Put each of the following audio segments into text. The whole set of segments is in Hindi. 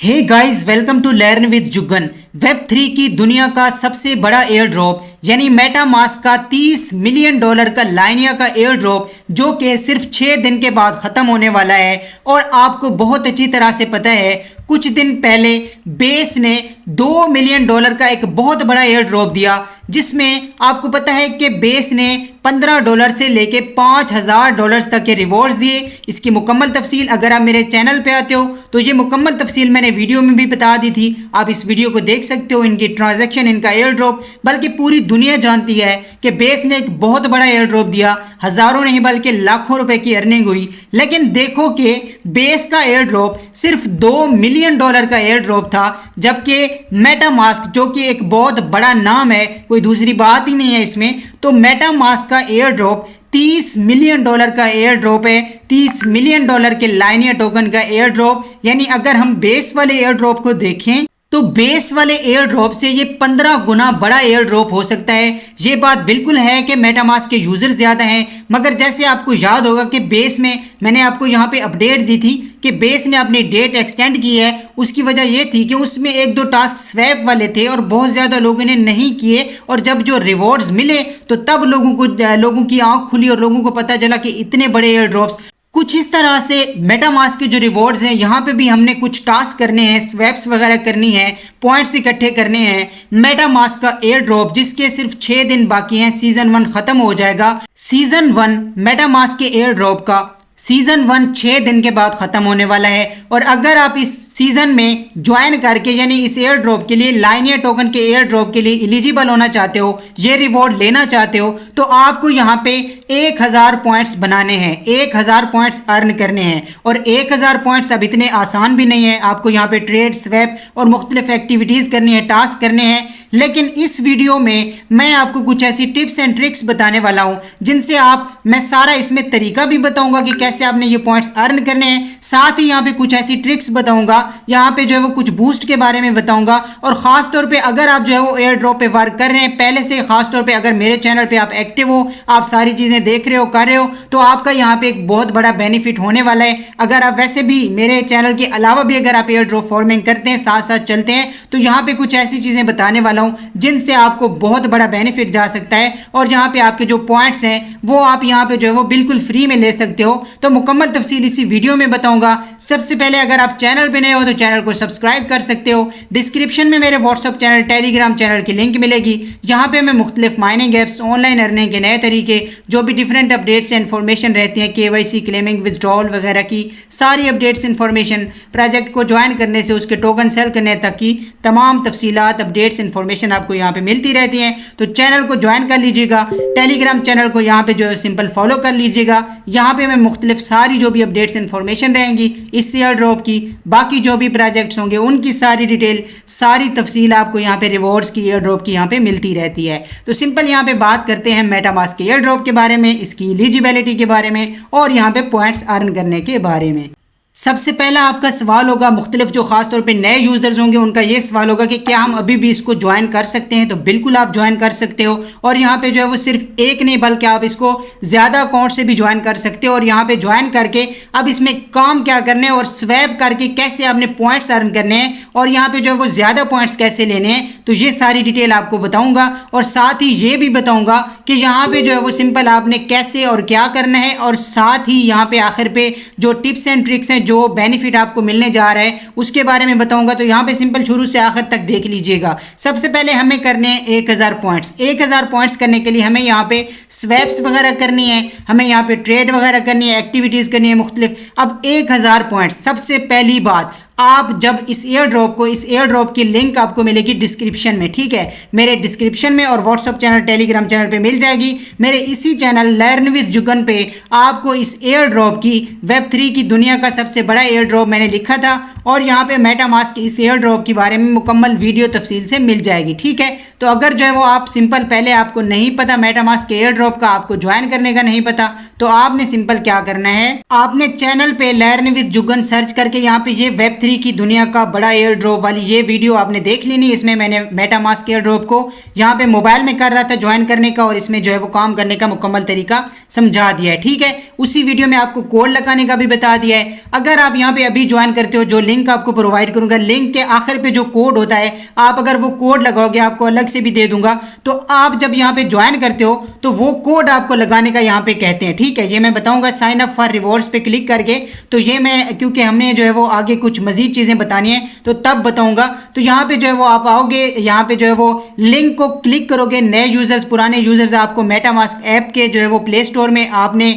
Hey guys, welcome to learn with Jugan. Web 3 की दुनिया का सबसे बड़ा एयर ड्रॉप यानी मेटामास्क का $30 मिलियन का लाइनिया का एयर ड्रॉप जो कि सिर्फ 6 दिन के बाद ख़त्म होने वाला है। और आपको बहुत अच्छी तरह से पता है, कुछ दिन पहले बेस ने $2 मिलियन का एक बहुत बड़ा एयर ड्रॉप दिया, जिसमें आपको पता है कि बेस ने $15 से लेके $5000 तक के रिवॉर्ड्स दिए। इसकी मुकम्मल तफसील अगर आप मेरे चैनल पे आते हो तो ये मुकम्मल तफसील मैंने वीडियो में भी बता दी थी, आप इस वीडियो को देख सकते हो। इनकी ट्रांजैक्शन, इनका एयर ड्रॉप, बल्कि पूरी दुनिया जानती है कि बेस ने एक बहुत बड़ा एयर ड्रॉप दिया, हज़ारों नहीं बल्कि लाखों रुपए की अर्निंग हुई। लेकिन देखो कि बेस का एयर ड्रॉप सिर्फ $2 मिलियन का एयर ड्रॉप था, जबकि मेटामास्क जो कि एक बहुत बड़ा नाम है, कोई दूसरी बात ही नहीं है इसमें, तो मेटामास्क का एयर ड्रॉप $30 मिलियन का एयर ड्रॉप है। $30 मिलियन के लाइनिया टोकन का एयर ड्रॉप। यानी अगर हम बेस वाले एयर ड्रॉप को देखें तो बेस वाले एयर ड्रॉप से ये 15 गुना बड़ा एयर ड्रॉप हो सकता है। ये बात बिल्कुल है कि मेटामास्क के यूजर्स ज़्यादा हैं, मगर जैसे आपको याद होगा कि बेस में मैंने आपको यहाँ पे अपडेट दी थी कि बेस ने अपनी डेट एक्सटेंड की है। उसकी वजह ये थी कि उसमें 1-2 टास्क स्वैप वाले थे और बहुत ज़्यादा लोगों ने नहीं किए, और जब जो रिवॉर्ड्स मिले तो तब लोगों की आंख खुली और लोगों को पता चला कि इतने बड़े एयर ड्रॉप्स। कुछ इस तरह से मेटामास्क के जो रिवॉर्ड्स हैं, यहाँ पे भी हमने कुछ टास्क करने हैं, स्वैप्स वगैरह करनी है, पॉइंट्स इकट्ठे करने हैं। मेटामास्क का एयर ड्रॉप जिसके सिर्फ 6 दिन बाकी हैं, सीजन 1 खत्म हो जाएगा। सीजन 1 मेटामास्क के एयर ड्रॉप का सीजन 1 6 दिन के बाद ख़त्म होने वाला है। और अगर आप इस सीज़न में ज्वाइन करके यानी इस एयर ड्रॉप के लिए, लाइनिया टोकन के एयर ड्रॉप के लिए एलिजिबल होना चाहते हो, ये रिवॉर्ड लेना चाहते हो, तो आपको यहाँ पे 1000 पॉइंट्स बनाने हैं, 1000 पॉइंट्स अर्न करने हैं। और 1000 पॉइंट्स अब इतने आसान भी नहीं है, आपको यहाँ पे ट्रेड, स्वैप और मुख्तलिफ एक्टिविटीज़ करनी है, टास्क करने हैं। लेकिन इस वीडियो में मैं आपको कुछ ऐसी टिप्स एंड ट्रिक्स बताने वाला हूँ जिनसे मैं सारा इसमें तरीका भी बताऊंगा कि कैसे आपने ये पॉइंट्स अर्न करने हैं। साथ ही यहाँ पे कुछ ऐसी ट्रिक्स बताऊंगा, यहाँ पे जो है वो कुछ बूस्ट के बारे में बताऊंगा। और ख़ास तौर पे अगर आप जो है वो एयर ड्रॉप पे वर्क कर रहे हैं पहले से, ख़ास तौर पे अगर मेरे चैनल पे आप एक्टिव हो, आप सारी चीज़ें देख रहे हो, कर रहे हो, तो आपका यहाँ पे एक बहुत बड़ा बेनिफिट होने वाला है। अगर आप वैसे भी मेरे चैनल के अलावा भी अगर आप एयर ड्रॉप फार्मिंग करते हैं, साथ साथ चलते हैं, तो यहाँ पे कुछ ऐसी चीज़ें बताने वाला हूँ जिनसे आपको बहुत बड़ा बेनिफिट जा सकता है। और यहाँ पे आपके जो पॉइंट्स हैं वो आप यहाँ पे जो है वो बिल्कुल फ्री में ले सकते हो। तो मुकम्मल तफसील इसी वीडियो में बताऊंगा। सबसे पहले अगर आप चैनल पे नए हो तो चैनल को सब्सक्राइब कर सकते हो। डिस्क्रिप्शन में मेरे व्हाट्सअप चैनल, टेलीग्राम चैनल की लिंक मिलेगी। यहाँ पे मैं मुख्तलिफ माइनिंग ऐप्स, ऑनलाइन अर्निंग के नए तरीके, जो भी डिफरेंट अपडेट्स एंड इन्फॉर्मेशन रहती हैं, KYC, क्लेमिंग, विथड्रॉल वगैरह की सारी अपडेट्स, इन्फॉर्मेशन, प्रोजेक्ट को ज्वाइन करने से उसके टोकन सेल करने तक की तमाम तफसीलात, अपडेट्स, इन्फॉर्मेशन आपको यहाँ पे मिलती रहती हैं। तो चैनल को ज्वाइन कर लीजिएगा। टेलीग्राम चैनल को यहाँ पे जो है सिंपल फॉलो कर लीजिएगा। यहाँ पे मैं मुख्तलिफ सारी जो भी अपडेट्स, इन्फॉर्मेशन रहेंगी इस एयर ड्रॉप की, बाकी जो भी प्रोजेक्ट्स होंगे उनकी सारी डिटेल, सारी तफसील आपको यहाँ पे रिवॉर्ड्स की, एयर ड्रॉप की यहाँ पे मिलती रहती है। तो सिंपल यहाँ पे बात करते हैं मेटामास्क के एयर ड्रॉप के बारे में, इसकी एलिजिबिलिटी के बारे में और यहाँ पे पॉइंट्स अर्न करने के बारे में। सबसे पहला आपका सवाल होगा, मुख्तलिफ जो खास तौर पे नए यूज़र्स होंगे उनका ये सवाल होगा कि क्या हम अभी भी इसको ज्वाइन कर सकते हैं। तो बिल्कुल आप ज्वाइन कर सकते हो। और यहाँ पे जो है वो सिर्फ एक नहीं बल्कि आप इसको ज़्यादा अकाउंट से भी ज्वाइन कर सकते हो। और यहाँ पे ज्वाइन करके अब इसमें काम क्या करने हैं और स्वैप करके कैसे आपने पॉइंट्स अर्न करने हैं और यहाँ पे जो है वो ज़्यादा पॉइंट्स कैसे लेने हैं, तो ये सारी डिटेल आपको बताऊँगा। और साथ ही ये भी बताऊँगा कि यहाँ पर जो है वो सिंपल आपने कैसे और क्या करना है, और साथ ही यहाँ पर आखिर पे जो टिप्स एंड ट्रिक्स हैं, जो बेनिफिट आपको मिलने जा रहा है उसके बारे में बताऊंगा। तो यहाँ पे सिंपल शुरू से आखिर तक देख लीजिएगा। सबसे पहले हमें करने हैं 1000 पॉइंट्स। 1000 पॉइंट्स करने के लिए हमें यहाँ पे स्वैप्स वगैरह करनी है, हमें यहाँ पे ट्रेड वगैरह करनी है, एक्टिविटीज़ करनी है मुख्तलिफ। अब 1000 पॉइंट्स, सबसे पहली बात, आप जब इस एयर ड्रॉप की लिंक आपको मिलेगी डिस्क्रिप्शन में, ठीक है, मेरे डिस्क्रिप्शन में, और व्हाट्सअप चैनल, टेलीग्राम चैनल पे मिल जाएगी। मेरे इसी चैनल लर्न विद जुगन पे आपको इस एयर ड्रॉप की, वेब 3 की दुनिया का सबसे बड़ा एयर ड्रॉप मैंने लिखा था, और यहाँ पे मेटामास्क के इस एयर ड्रॉप के बारे में मुकम्मल वीडियो तफसील से मिल जाएगी, ठीक है। तो अगर जो है वो आप सिंपल पहले आपको नहीं पता मेटामास्क के एयर ड्रॉप का, आपको ज्वाइन करने का नहीं पता, तो आपने सिंपल क्या करना है, आपने चैनल पे लर्न विद जुगन सर्च करके यहाँ पे ये वेब 3 की दुनिया का बड़ा एयर ड्रॉप वाली ये वीडियो आपने देख लेनी। इसमें मैंने मेटामास्क एयर ड्रॉप को यहाँ पे मोबाइल में कर रहा था ज्वाइन करने का, और इसमें जो है वो काम करने का मुकम्मल तरीका समझा दिया है, ठीक है। उसी वीडियो में आपको कोड लगाने का भी बता दिया है। अगर आप यहाँ पे अभी ज्वाइन करते हो, जो लिंक आपको प्रोवाइड करूंगा। लिंक के आखिर पे जो कोड होता है, आप अगर वो कोड लगाओगे, आपको अलग से भी दे दूंगा, तो आप जब यहाँ पे ज्वाइन करते हो तो वो कोड आपको लगाने का यहाँ पे कहते हैं, ठीक है। ये मैं बताऊंगा साइन अप फॉर रिवॉर्ड्स पे क्लिक करके, तो ये मैं क्योंकि हमने जो है वो आगे कुछ मजीद चीज़ें बतानी है तो तब बताऊंगा। तो यहाँ पे जो है वो आप आओगे, यहाँ पे जो है वो लिंक को क्लिक करोगे। नए यूजर्स, पुराने यूजर्स, आपको मेटामास्क ऐप के जो है वो प्ले स्टोर में आपने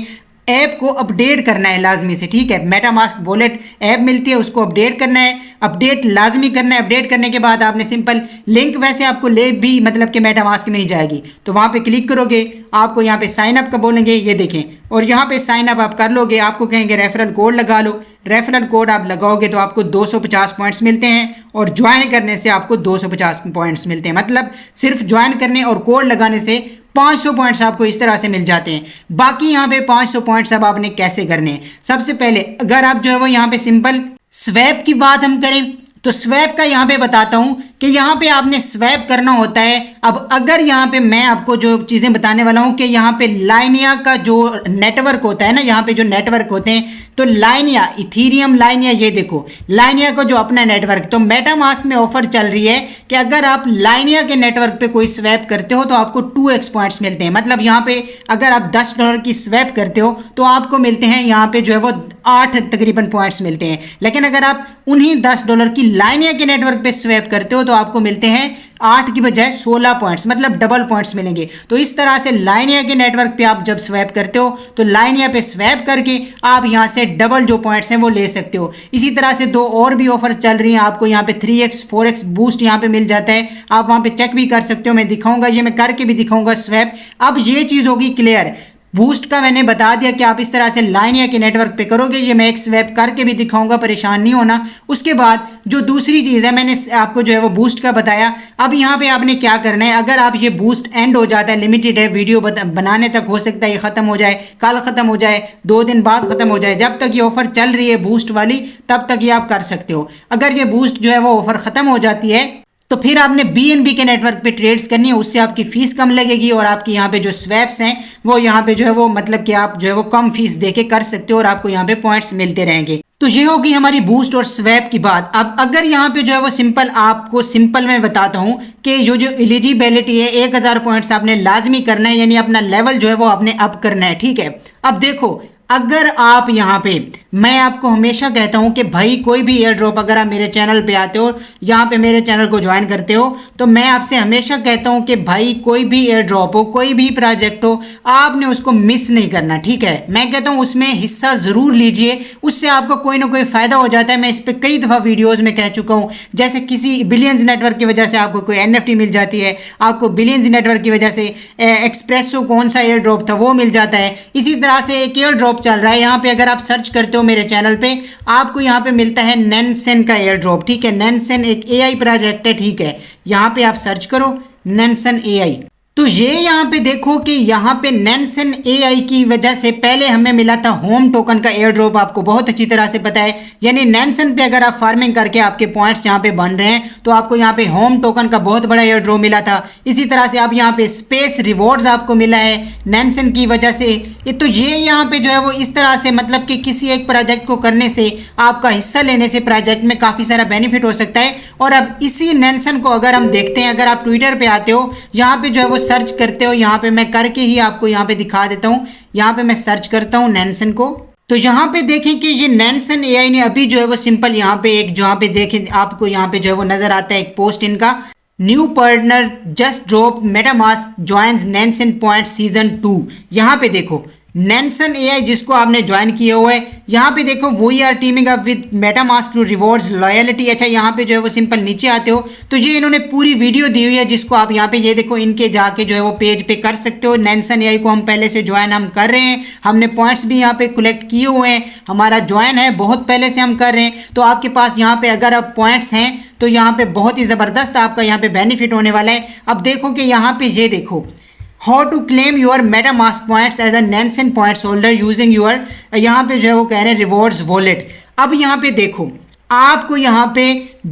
ऐप को अपडेट करना है लाजमी से, ठीक है। मेटामास्क वॉलेट ऐप मिलती है, उसको अपडेट करना है, अपडेट लाजमी करना है। अपडेट करने के बाद आपने सिंपल लिंक वैसे आपको ले भी मतलब कि मेटामास्क में ही जाएगी, तो वहाँ पे क्लिक करोगे, आपको यहाँ पे साइन अप का बोलेंगे, ये देखें, और यहाँ पे साइन अप आप कर लोगे। आपको कहेंगे रेफरल कोड लगा लो। रेफरल कोड आप लगाओगे तो आपको 250 पॉइंट्स मिलते हैं, और ज्वाइन करने से आपको 250 पॉइंट्स मिलते हैं। मतलब सिर्फ ज्वाइन करने और कोड लगाने से 500 पॉइंट्स आपको इस तरह से मिल जाते हैं। बाकी यहाँ पे 500 पॉइंट्स अब आपने कैसे करने हैं, सबसे पहले अगर आप जो है वो यहाँ पे सिंपल स्वैप की बात हम करें तो स्वैप का यहाँ पे बताता हूँ कि यहाँ पे आपने स्वैप करना होता है। अब अगर यहाँ पे मैं आपको जो चीज़ें बताने वाला हूँ कि यहाँ पे लाइनिया का जो नेटवर्क होता है ना, यहाँ पे जो नेटवर्क होते हैं, तो लाइनिया, इथीरियम लाइनिया, ये देखो लाइनिया को जो अपना नेटवर्क, तो मेटामास्क में ऑफर चल रही है कि अगर आप लाइनिया के नेटवर्क पे कोई स्वैप करते हो तो आपको 2x पॉइंट्स मिलते हैं। मतलब यहाँ पे अगर आप $10 की स्वैप करते हो तो आपको मिलते हैं यहाँ पे जो है वो 8 तकरीबन पॉइंट्स मिलते हैं। लेकिन अगर आप उन्हीं $10 की लाइनिया के नेटवर्क पे स्वैप करते हो तो आपको मिलते हैं 8 की बजाय 16 पॉइंट्स, मतलब डबल पॉइंट्स मिलेंगे। तो इस तरह से लाइनिया के नेटवर्क पे आप जब स्वैप करते हो तो लाइनिया पे स्वैप करके आप यहाँ से डबल जो पॉइंट्स हैं वो ले सकते हो। इसी तरह से 2 और भी ऑफर्स चल रही हैं। आपको यहाँ पे 3x 4x बूस्ट यहाँ पे मिल जाता है, आप वहाँ पे चेक भी कर सकते हो। मैं दिखाऊंगा, ये मैं करके भी दिखाऊंगा स्वैप। अब ये चीज़ होगी क्लियर। बूस्ट का मैंने बता दिया कि आप इस तरह से लाइनिया के नेटवर्क पे करोगे, ये मैं एक स्वैप करके भी दिखाऊंगा, परेशान नहीं होना। उसके बाद जो दूसरी चीज़ है, मैंने आपको जो है वो बूस्ट का बताया। अब यहाँ पे आपने क्या करना है, अगर आप ये बूस्ट एंड हो जाता है, लिमिटेड है, वीडियो बनाने तक हो सकता है ये ख़त्म हो जाए, कल ख़त्म हो जाए, 2 दिन बाद ख़त्म हो जाए, जब तक ये ऑफ़र चल रही है बूस्ट वाली तब तक ये आप कर सकते हो। अगर ये बूस्ट जो है वो ऑफ़र ख़त्म हो जाती है तो फिर आपने BNB के नेटवर्क पे ट्रेड्स करनी है, उससे आपकी फीस कम लगेगी और आपकी यहाँ पे जो स्वैप्स हैं वो यहाँ पे जो है वो मतलब कि आप जो है वो कम फीस देके कर सकते हो और आपको यहाँ पे पॉइंट्स मिलते रहेंगे। तो ये होगी हमारी बूस्ट और स्वैप की बात। अब अगर यहाँ पे जो है वो सिंपल, आपको सिंपल मैं बताता हूँ कि जो एलिजिबिलिटी है, 1000 पॉइंट्स आपने लाजमी करना है, यानी अपना लेवल जो है वो आपने अप करना है, ठीक है। अब देखो, अगर आप यहाँ पे, मैं आपको हमेशा कहता हूँ कि भाई कोई भी एयर ड्रॉप, अगर आप मेरे चैनल पे आते हो, यहाँ पे मेरे चैनल को ज्वाइन करते हो, तो मैं आपसे हमेशा कहता हूँ कि भाई कोई भी एयर ड्रॉप हो, कोई भी प्रोजेक्ट हो, आपने उसको मिस नहीं करना, ठीक है। मैं कहता हूँ उसमें हिस्सा ज़रूर लीजिए, उससे आपको कोई ना कोई फ़ायदा हो जाता है। मैं इस पर कई दफ़ा वीडियोज़ में कह चुका हूँ। जैसे किसी बिलियंस नेटवर्क की वजह से आपको कोई NFT मिल जाती है, आपको बिलियंस नेटवर्क की वजह से एक्सप्रेसो कौन सा एयर ड्रॉप था वो मिल जाता है। इसी तरह से एक एयर ड्रॉप चल रहा है, यहाँ पे अगर आप सर्च करते हो मेरे चैनल पे, आपको यहाँ पे मिलता है नैनसेन का एयर ड्रॉप, ठीक है। नैनसेन एक AI प्रोजेक्ट है, ठीक है। यहाँ पे आप सर्च करो नैनसेन AI, तो ये यहाँ पे देखो कि यहाँ पे नैनसेन AI की वजह से पहले हमें मिला था होम टोकन का एयर ड्रॉप, आपको बहुत अच्छी तरह से पता है। यानी नैनसेन पे अगर आप फार्मिंग करके आपके पॉइंट्स यहाँ पे बन रहे हैं तो आपको यहाँ पे होम टोकन का बहुत बड़ा एयर ड्रॉप मिला था। इसी तरह से आप यहाँ पे स्पेस रिवॉर्ड्स आपको मिला है नैनसेन की वजह से। तो ये यहाँ पे जो है वो इस तरह से, मतलब कि किसी एक प्रोजेक्ट को करने से, आपका हिस्सा लेने से प्रोजेक्ट में काफ़ी सारा बेनिफिट हो सकता है। और अब इसी नैनसेन को अगर हम देखते हैं, अगर आप ट्विटर पे आते हो, यहाँ पे जो है वो सर्च करते हो, यहाँ पे मैं करके ही आपको यहाँ पे दिखा देता हूँ। यहाँ पे मैं सर्च करता हूँ नैनसेन को, तो यहाँ पे देखें कि ये नैनसेन AI ने अभी जो है वो सिंपल यहाँ पे एक, जहाँ पे देखें आपको यहाँ पे जो है वो नजर आता है एक पोस्ट इनका, new partner just drop MetaMask joins Nansen point season 2। यहाँ पे देखो नैनसेन AI जिसको आपने ज्वाइन किया हुआ है, यहाँ पे देखो we are teaming up with MetaMask to rewards loyalty. अच्छा, यहाँ पे जो है वो सिंपल नीचे आते हो तो ये इन्होंने पूरी वीडियो दी हुई है, जिसको आप यहाँ पे ये देखो, इनके जाके जो है वो पेज पे कर सकते हो। नैनसेन AI को हम पहले से ज्वाइन हम कर रहे हैं, हमने पॉइंट्स भी यहाँ पे कलेक्ट किए हुए हैं, हमारा ज्वाइन है, बहुत पहले से हम कर रहे हैं। तो आपके पास यहाँ पे अगर आप पॉइंट्स हैं तो यहाँ पे बहुत ही ज़बरदस्त आपका यहाँ पे बेनिफिट होने वाला है। अब देखो कि यहाँ पे ये देखो, how to claim your MetaMask points as a Nansen points holder using your, यहाँ पे जो है वो कह रहे हैं रिवॉर्ड्स वॉलेट। अब यहाँ पे देखो, आपको यहाँ पे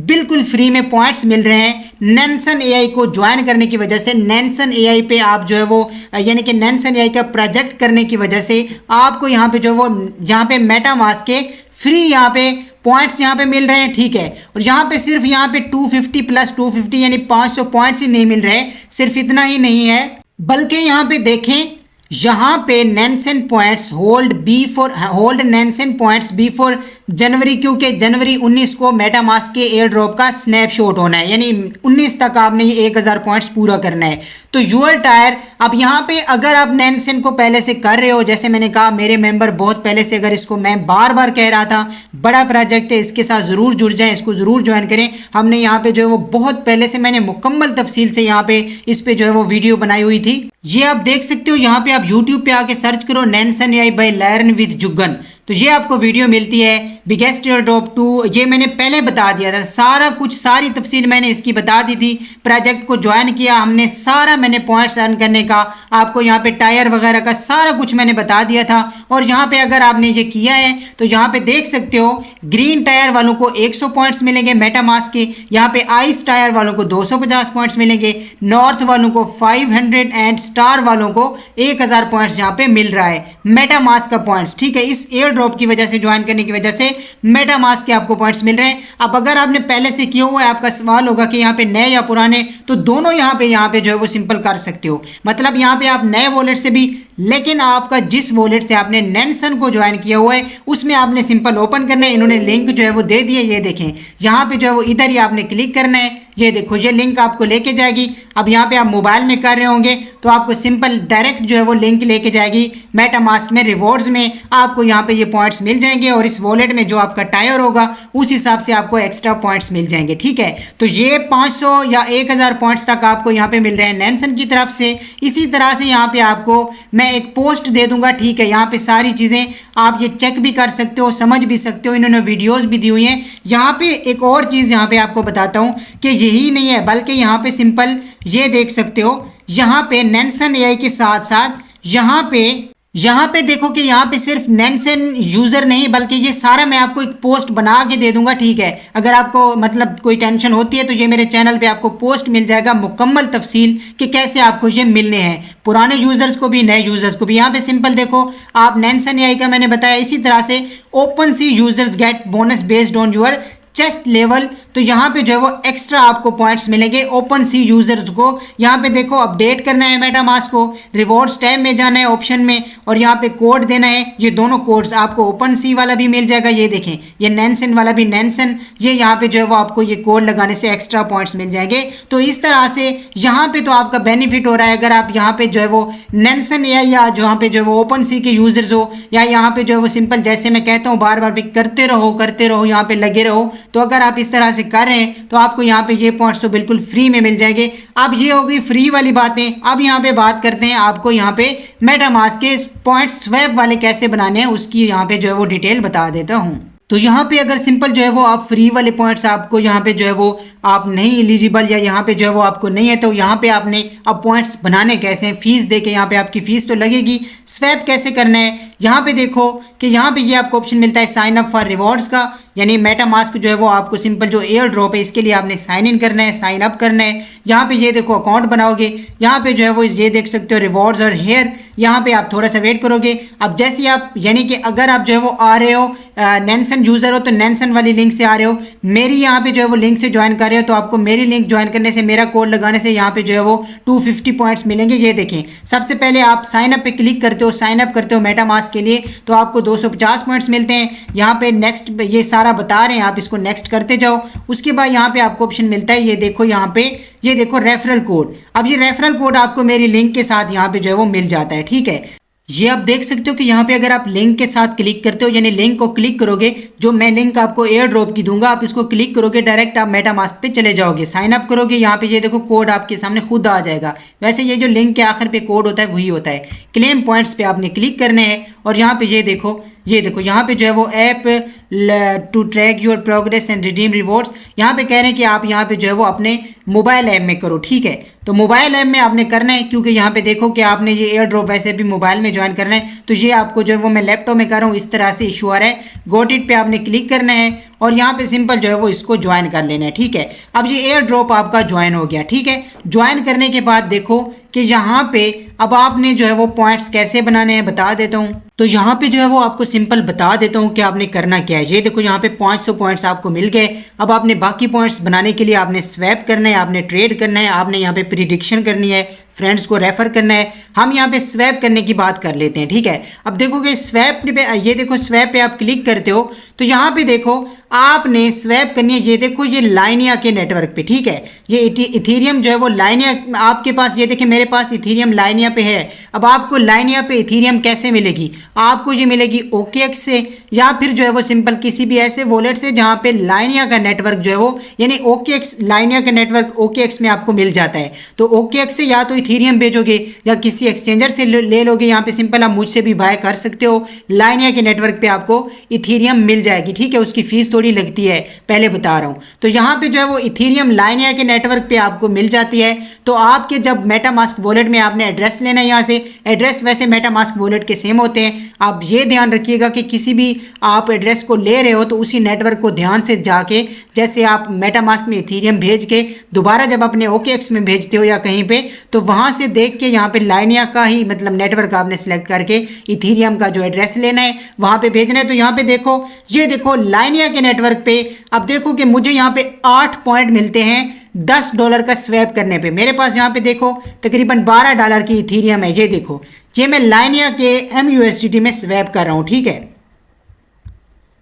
बिल्कुल फ्री में पॉइंट्स मिल रहे हैं नैनसेन AI को ज्वाइन करने की वजह से। नैनसेन AI पे आप जो है वो, यानी कि नैनसेन AI का प्रोजेक्ट करने की वजह से आपको यहाँ पे जो वो, यहाँ पे मेटामास्क के फ्री यहाँ पे पॉइंट्स यहाँ पे मिल रहे हैं, ठीक है। और यहाँ पे सिर्फ यहाँ पे 250 प्लस 250 यानी 500 पॉइंट्स ही नहीं मिल रहे, सिर्फ इतना ही नहीं है, बल्कि यहाँ पे देखें, यहाँ पे Nansen points hold Nansen points before January, क्योंकि जनवरी 19 को मेटामास्क के एयर ड्रॉप का स्नैपशॉट होना है, यानी 19 तक आपने ये 1000 पॉइंट्स पूरा करना है। तो यूर टायर, अब यहाँ पे अगर आप नैनसन को पहले से कर रहे हो, जैसे मैंने कहा मेरे मेंबर बहुत पहले से, अगर इसको मैं बार बार कह रहा था बड़ा प्रोजेक्ट है, इसके साथ ज़रूर जुड़ जाएं, इसको ज़रूर ज्वाइन करें। हमने यहाँ पे जो है वो बहुत पहले से मैंने मुकम्मल तफसील से यहाँ पे इस पे जो है वो वीडियो बनाई हुई थी। ये आप देख सकते हो, यहाँ पे आप YouTube पे आके सर्च करो Nansen AI by learn with Jugan, तो ये आपको वीडियो मिलती है। बिगेस्ट एयर ड्रॉप 2, ये मैंने पहले बता दिया था, सारा कुछ सारी तफसील मैंने इसकी बता दी थी। प्रोजेक्ट को ज्वाइन किया हमने, सारा मैंने पॉइंट्स अर्न करने का आपको यहाँ पे टायर वगैरह का सारा कुछ मैंने बता दिया था। और यहाँ पे अगर आपने ये किया है तो यहाँ पे देख सकते हो ग्रीन टायर वालों को 100 पॉइंट्स मिलेंगे मेटामास्क के, यहाँ पे आइस टायर वालों को 250 पॉइंट्स मिलेंगे, नॉर्थ वालों को 500 एंड स्टार वालों को 1000 पॉइंट्स यहाँ पे मिल रहा है मेटामास्क का पॉइंट्स, ठीक है। इस एयर ड्रॉप की वजह से, ज्वाइन करने की वजह से मेटामास्क के आपको पॉइंट्स मिल रहे हैं। अब अगर आपने पहले से किया हुआ है, आपका सवाल होगा कि यहाँ पे नए या पुराने, तो दोनों यहाँ पे जो है वो सिंपल कर सकते हो। मतलब यहाँ पे आप नए वॉलेट से भी, लेकिन आपका जिस वॉलेट से आपने नैनसन को ज्वाइन किया हुआ है उसमें आपने सिंपल ओपन करना है। इन्होंने लिंक जो है वो दे दिया, ये देखें यहाँ पे जो है वो इधर ही आपने क्लिक करना है, ये देखो ये लिंक आपको लेके जाएगी। अब यहाँ पे आप मोबाइल में कर रहे होंगे तो आपको सिंपल डायरेक्ट जो है वो लिंक लेके जाएगी मेटामास्क में, रिवॉर्ड्स में आपको यहाँ पे ये पॉइंट्स मिल जाएंगे और इस वॉलेट में जो आपका टायर होगा उस हिसाब से आपको एक्स्ट्रा पॉइंट्स मिल जाएंगे, ठीक है। तो ये 500 या 1000 पॉइंट्स तक आपको यहाँ पे मिल रहे हैं नैनसन की तरफ से। इसी तरह से यहाँ पे आपको मैं एक पोस्ट दे दूंगा, ठीक है, यहाँ पे सारी चीज़ें आप ये चेक भी कर सकते हो, समझ भी सकते हो, इन्होंने वीडियोज़ भी दी हुई हैं। यहाँ पे एक और चीज़ यहाँ पे आपको बताता हूँ कि यही नहीं है, बल्कि यहाँ पे सिंपल ये देख सकते हो, यहाँ पे नैनसन एआई के साथ साथ यहाँ पे देखो कि यहाँ पे सिर्फ नैनसन यूज़र नहीं, बल्कि ये सारा मैं आपको एक पोस्ट बना के दे दूंगा, ठीक है। अगर आपको मतलब कोई टेंशन होती है तो ये मेरे चैनल पे आपको पोस्ट मिल जाएगा मुकम्मल तफसील कि कैसे आपको ये मिलने हैं, पुराने यूज़र्स को भी नए यूज़र्स को भी। यहाँ पे सिंपल देखो आप नैनसन एआई का मैंने बताया, इसी तरह से OpenSea users get bonus based on your chest level, तो यहाँ पे जो है वो एक्स्ट्रा आपको पॉइंट्स मिलेंगे ओपन सी यूजर्स को। यहाँ पे देखो अपडेट करना है मेटामास्क को, रिवॉर्ड्स टैब में जाना है ऑप्शन में और यहाँ पे कोड देना है। ये दोनों कोड्स आपको ओपन सी वाला भी मिल जाएगा, ये देखें ये नैनसन वाला भी नैनसन, ये यहाँ पे जो है वो आपको ये कोड लगाने से एक्स्ट्रा पॉइंट्स मिल जाएंगे। तो इस तरह से यहाँ पे तो आपका बेनिफिट हो रहा है। अगर आप यहाँ पे जो है वो नैनसन या जहाँ पे जो है वो ओपन सी के यूजर्स हो, या यहाँ पे जो है वो सिंपल जैसे मैं कहता हूँ बार बार भी करते रहो, यहाँ पे लगे रहो, तो अगर आप इस तरह से कर रहे हैं तो आपको यहाँ पे ये पॉइंट्स तो बिल्कुल फ्री में मिल जाएंगे। अब ये हो गई फ्री वाली बातें। अब यहाँ पे बात करते हैं आपको यहाँ पे मेटामास्क के पॉइंट्स स्वैप वाले कैसे बनाने हैं, उसकी यहाँ पे जो है वो डिटेल बता देता हूँ। तो यहाँ पे अगर सिंपल जो है वो आप फ्री वाले पॉइंट्स आपको यहाँ पे जो है वो आप नहीं एलिजिबल या यहाँ पे जो है वो आपको नहीं है, तो यहाँ पे आपने अब पॉइंट्स बनाने कैसे हैं, फीस दे के यहाँ पे आपकी फ़ीस तो लगेगी। स्वैप कैसे करना है, यहाँ पे देखो कि यहाँ पे ये आपको ऑप्शन मिलता है साइन अप फॉर रिवॉर्ड्स का, यानी मेटामास्क जो है वो आपको सिंपल जो एयर ड्रॉप है इसके लिए आपने साइन इन करना है, साइन अप करना है। यहाँ पे ये देखो अकाउंट बनाओगे, यहाँ पे जो है वो ये देख सकते हो रिवॉर्ड्स और हेयर, यहाँ पे आप थोड़ा सा वेट करोगे। अब जैसे आप यानी कि अगर आप जो है वो आ रहे हो नैनसन यूज़र हो तो नैनसन वाली लिंक से आ रहे हो, मेरी यहाँ पे जो है वो लिंक से ज्वाइन कर रहे हो, तो आपको मेरी लिंक ज्वाइन करने से, मेरा कोड लगाने से यहाँ पे जो है वो 250 पॉइंट्स मिलेंगे। ये देखें सबसे पहले आप साइन अप पे क्लिक करते हो, साइन अप करते हो मेटामास्क के लिए, तो आपको 250 पॉइंट्स मिलते हैं। यहाँ पे नेक्स्ट ये सारा बता रहे हैं, आप इसको नेक्स्ट करते जाओ। उसके बाद यहाँ पे आपको ऑप्शन मिलता है, ये देखो यहाँ पे ये देखो रेफरल कोड। अब ये रेफरल कोड आपको मेरी लिंक के साथ यहाँ पे जो है वो मिल जाता है, ठीक है। ये आप देख सकते हो कि यहाँ पे अगर आप लिंक के साथ क्लिक करते हो, यानी लिंक को क्लिक करोगे, जो मैं लिंक आपको एयर ड्रॉप की दूंगा, आप इसको क्लिक करोगे डायरेक्ट आप मेटामास्क पे चले जाओगे, साइन अप करोगे। यहाँ पे ये देखो कोड आपके सामने खुद आ जाएगा। वैसे ये जो लिंक के आखिर पे कोड होता है वही होता है। क्लेम पॉइंट्स पे आपने क्लिक करने हैं और यहाँ पे ये देखो यहाँ पे जो है वो app to track your progress and redeem rewards, यहाँ पे कह रहे हैं कि आप यहाँ पे जो है वो अपने मोबाइल ऐप में करो, ठीक है। तो मोबाइल ऐप में आपने करना है, क्योंकि यहाँ पे देखो कि आपने ये एयर ड्रॉप वैसे भी मोबाइल में ज्वाइन करना है, तो ये आपको जो है वो मैं लैपटॉप में कर रहा हूँ, इस तरह से इशू आ रहा है। गोट इट पे आपने क्लिक करना है और यहाँ पे सिंपल जो है वो इसको ज्वाइन कर लेना है, ठीक है। अब ये एयर ड्रॉप आपका ज्वाइन हो गया, ठीक है। ज्वाइन करने के बाद देखो कि यहाँ पे अब आपने जो है वो पॉइंट्स कैसे बनाने हैं बता देता हूँ। तो यहाँ पे जो है वो आपको सिंपल बता देता हूँ कि आपने करना क्या है। ये देखो यहाँ पे 500 पॉइंट्स आपको मिल गए। अब आपने बाकी पॉइंट्स बनाने के लिए आपने स्वैप करना है, आपने ट्रेड करना है, आपने यहाँ पे प्रिडिक्शन करनी है, फ्रेंड्स को रेफर करना है। हम यहाँ पे स्वैप करने की बात कर लेते हैं, ठीक है। अब देखोगे स्वैप पे, ये देखो स्वैप पे आप क्लिक करते हो तो यहाँ पे देखो आपने स्वैप करनी है। ये देखो ये लाइनिया के नेटवर्क पे, ठीक है। ये इथीरियम जो है वो लाइनिया आपके पास, ये देखिए मेरे पास इथीरियम लाइनिया पे है। अब आपको लाइनिया पे इथीरियम कैसे मिलेगी? आपको ये मिलेगी OKX से, या फिर जो है वो सिंपल किसी भी ऐसे वॉलेट से जहाँ पे लाइनिया का नेटवर्क जो है वो, यानी OKX लाइनिया का नेटवर्क OKX में आपको मिल जाता है। तो OKX से या तो इथीरियम भेजोगे या किसी एक्सचेंजर से ले लोगे। यहाँ पे सिंपल आप मुझसे भी बाय कर सकते हो। लाइनिया के नेटवर्क पे आपको इथीरियम मिल जाएगी, ठीक है। उसकी फीस थोड़ी लगती है, पहले बता रहा हूँ। तो यहाँ पे जो है वो इथीरियम लाइनिया के नेटवर्क पे आपको मिल जाती है। तो आपके जब मेटामास्क वॉलेट में आपने एड्रेस लेना है, यहाँ से एड्रेस वैसे मेटामास्क वॉलेट के सेम होते हैं। आप ये ध्यान रखिएगा कि किसी भी आप एड्रेस को ले रहे हो तो उसी नेटवर्क को ध्यान से जाके, जैसे आप मेटामास्क में इथीरियम भेज के दोबारा जब अपने OKX में भेजते हो या कहीं पे, तो वहाँ से देख के यहाँ पे लाइनिया का ही मतलब नेटवर्क आपने सेलेक्ट करके इथीरियम का जो एड्रेस लेना है वहाँ पे भेजना है। तो यहाँ पे देखो, ये देखो लाइनिया के नेटवर्क पे अब देखो कि मुझे यहाँ पे 8 पॉइंट मिलते हैं $10 का स्वैप करने पे। मेरे पास यहाँ पे देखो तकरीबन $12 की इथीरियम है। ये देखो, ये मैं लाइनिया के MUSDT में स्वैप कर रहा हूँ, ठीक है।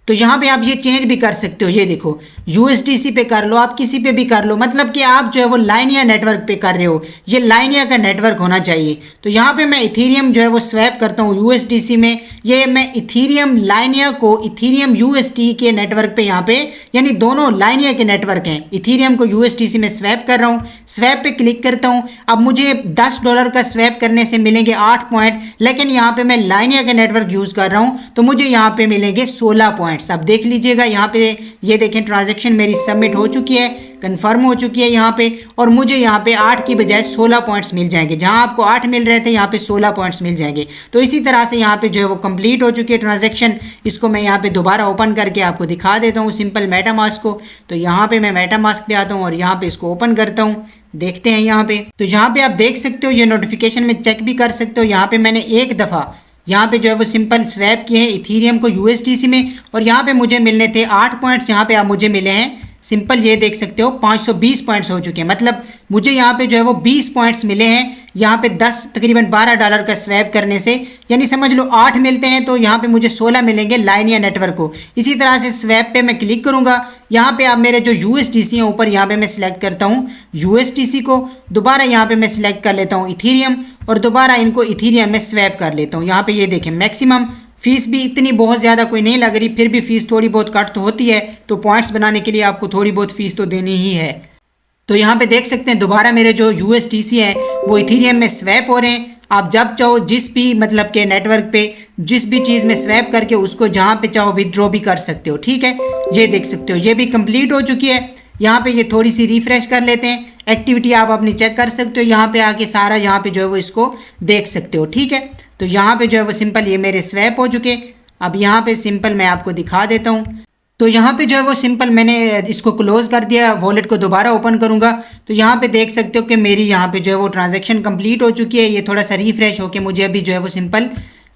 तो यहाँ पे आप ये चेंज भी कर सकते हो। ये देखो USDC पे कर लो, आप किसी पे भी कर लो, मतलब कि आप जो है वो लाइनिया नेटवर्क पे कर रहे हो। ये लाइनिया का नेटवर्क होना चाहिए। तो यहाँ पे मैं इथीरियम जो है वो स्वैप करता हूँ USDC में। ये मैं इथीरियम लाइनिया को इथीरियम USD के नेटवर्क पे, यहाँ पे यानी दोनों लाइनिया के नेटवर्क हैं, इथीरियम को USDC में स्वैप कर रहा हूँ। स्वैप पे क्लिक करता हूँ। अब मुझे $10 का स्वैप करने से मिलेंगे 8 पॉइंट, लेकिन यहाँ पे मैं लाइनिया का नेटवर्क यूज़ कर रहा हूँ तो मुझे यहाँ पे मिलेंगे 16 पॉइंट। अब देख लीजिएगा यहाँ पे, ये देखें ट्रांजैक्शन मेरी सबमिट हो चुकी है, कंफर्म हो चुकी है यहाँ पे, और मुझे यहाँ पे 8 की बजाय 16 पॉइंट्स मिल जाएंगे। जहाँ आपको 8 मिल रहे थे यहाँ पे 16 पॉइंट्स मिल जाएंगे। तो इसी तरह से यहाँ पे जो है वो कंप्लीट हो चुकी है ट्रांजैक्शन। इसको मैं यहाँ पे दोबारा ओपन करके आपको दिखा देता हूँ सिंपल मेटामास्क को। तो यहाँ पे मैं मेटामास्क पे आता हूँ और यहाँ पे इसको ओपन करता हूँ। देखते हैं यहाँ पे, तो यहाँ पे आप देख सकते हो, ये नोटिफिकेशन में चेक भी कर सकते हो। यहाँ पे मैंने एक दफ़ा यहाँ पे जो है वो सिंपल स्वैप किए हैं इथीरियम को USDC में, और यहाँ पे मुझे मिलने थे 8 पॉइंट्स। यहाँ पे आप मुझे मिले हैं सिंपल, ये देख सकते हो 520 पॉइंट्स हो चुके हैं। मतलब मुझे यहाँ पे जो है वो 20 पॉइंट्स मिले हैं यहाँ पे तकरीबन $12 का स्वैप करने से, यानी समझ लो 8 मिलते हैं तो यहाँ पे मुझे 16 मिलेंगे लाइनिया नेटवर्क को। इसी तरह से स्वैप पे मैं क्लिक करूँगा। यहाँ पे आप मेरे जो USDC हैं ऊपर, यहाँ पे मैं सिलेक्ट करता हूँ USDC को, दोबारा यहाँ पे मैं सिलेक्ट कर लेता हूँ इथीरियम, और दोबारा इनको इथीरियम में स्वैप कर लेता हूँ। यहाँ पे ये देखें मैक्सिमम फीस भी इतनी बहुत ज़्यादा कोई नहीं लग रही, फिर भी फीस थोड़ी बहुत कट तो होती है। तो पॉइंट्स बनाने के लिए आपको थोड़ी बहुत फीस तो देनी ही है। तो यहाँ पे देख सकते हैं दोबारा मेरे जो USDC है वो इथीरियम में स्वैप हो रहे हैं। आप जब चाहो जिस भी मतलब के नेटवर्क पे जिस भी चीज़ में स्वैप करके उसको जहाँ पे चाहो विदड्रॉ भी कर सकते हो, ठीक है। ये देख सकते हो ये भी कंप्लीट हो चुकी है। यहाँ पे ये थोड़ी सी रिफ्रेश कर लेते हैं, एक्टिविटी आप अपनी चेक कर सकते हो। यहाँ पे आके सारा यहाँ पे जो है वो इसको देख सकते हो, ठीक है। तो यहाँ पे जो है वो सिंपल ये मेरे स्वैप हो चुके। अब यहाँ पे सिंपल मैं आपको दिखा देता हूँ। तो यहाँ पे जो है वो सिंपल मैंने इसको क्लोज कर दिया, वॉलेट को दोबारा ओपन करूँगा तो यहाँ पे देख सकते हो कि मेरी यहाँ पे जो है वो ट्रांजैक्शन कंप्लीट हो चुकी है। ये थोड़ा सा रिफ्रेश होके मुझे अभी जो है वो सिंपल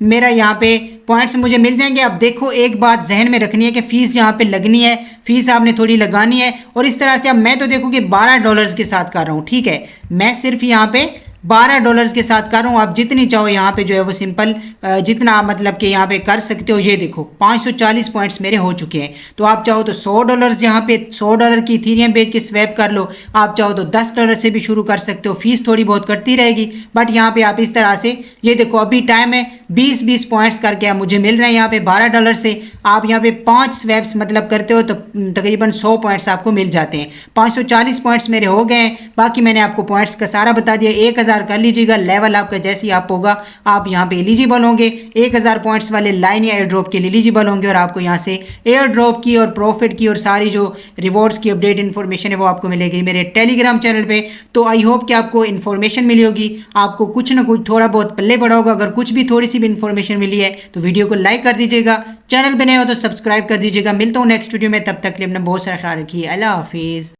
मेरा यहाँ पे पॉइंट्स मुझे मिल जाएंगे। अब देखो एक बात जहन में रखनी है कि फ़ीस यहाँ पे लगनी है, फ़ीस आपने थोड़ी लगानी है। और इस तरह से अब मैं तो देखो कि $12 के साथ कर रहा हूँ, ठीक है। मैं सिर्फ यहाँ पे $12 के साथ कर रहा हूँ। आप जितनी चाहो यहाँ पे जो है वो सिंपल जितना मतलब कि यहाँ पे कर सकते हो। ये देखो 540 पॉइंट्स मेरे हो चुके हैं। तो आप चाहो तो $100 यहाँ पे $100 की इथीरियम बेच के स्वैप कर लो। आप चाहो तो $10 से भी शुरू कर सकते हो, फीस थोड़ी बहुत कटती रहेगी। बट यहाँ पे आप इस तरह से, ये देखो अभी टाइम है 20-20 पॉइंट्स करके आप मुझे मिल रहे हैं यहाँ पे $12 से। आप यहाँ पे 5 स्वैप्स मतलब करते हो तो तकरीबन 100 पॉइंट्स आपको मिल जाते हैं। 540 पॉइंट्स मेरे हो गए हैं। बाकी मैंने आपको पॉइंट्स का सारा बता दिया। 1000 कर लीजिएगा, लेवल आपका जैसे ही आप होगा आप यहाँ पे एलिजिबल होंगे। 1000 पॉइंट्स वाले लाइनिया एयर ड्रॉप के लिए एलिजिबल होंगे और आपको यहाँ से एयर ड्रॉप की और प्रॉफिट की और सारी जो रिवॉर्ड्स की अपडेट इन्फॉर्मेशन है वो आपको मिलेगी मेरे टेलीग्राम चैनल पे। तो आई होप कि आपको इन्फॉर्मेशन मिली होगी, आपको कुछ ना कुछ थोड़ा बहुत पल्ले पड़ा होगा। अगर कुछ भी थोड़ी सी भी इन्फॉर्मेशन मिली है तो वीडियो को लाइक कर दीजिएगा, चैनल पे नए हो तो सब्सक्राइब कर दीजिएगा। मिलता हूँ नेक्स्ट वीडियो में, तब तक के लिए अपना बहुत सारा ख्याल रखिए। अल्लाह हाफिज़।